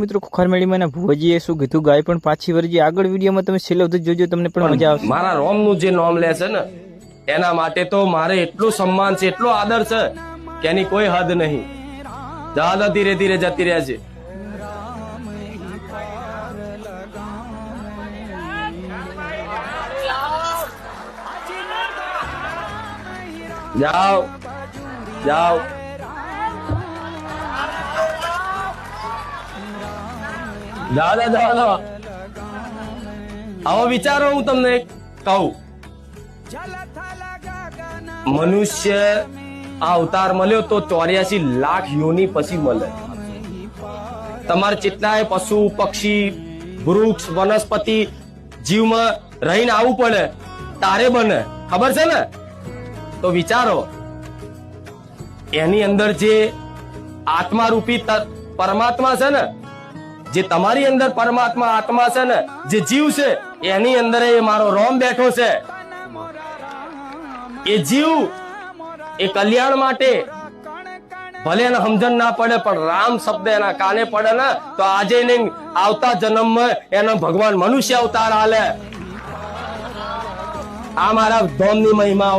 મિત્રો ખોખર મેળીમાં ભુવાજીએ શું કીધું ગાય પણ પાછી વરજી આગળ વિડીયોમાં તમે છેલ્લે સુધી જોજો, તમને પણ મજા આવશે. મારા રોમનું જે નામ લે છે ને એના માટે તો મારે એટલું સન્માન છે, એટલો આદર છે કે એની કોઈ હદ નહીં. દાદા ધીરે ધીરે જતી રહે છે. જાઓ જાઓ. દાદા દાદા આવો વિચારો. હું તમને કહું, મનુષ્ય આ અવતાર મળ્યો તો 84 લાખ યોની પછી મળે. તમારે કેટલાય પશુ પક્ષી વૃક્ષ વનસ્પતિ જીવમાં રહીને આવવું પડે તારે બને, ખબર છે ને? તો વિચારો, એની અંદર જે આત્મા રૂપી પરમાત્મા છે ને, જે તમારી અંદર પરમાત્મા આત્મા છે ને, જે જીવ છે એની અંદર એ મારો રોમ બેઠો છે. એ જીવ એ કલ્યાણ માટે ભલે એને સમજણ ના પડે પણ રામ શબ્દ એના કાને પડે ને તો આજે નહીં આવતા જન્મમાં એનો ભગવાન મનુષ્ય અવતાર હાલે. આ મારા ધોમની મહિમા.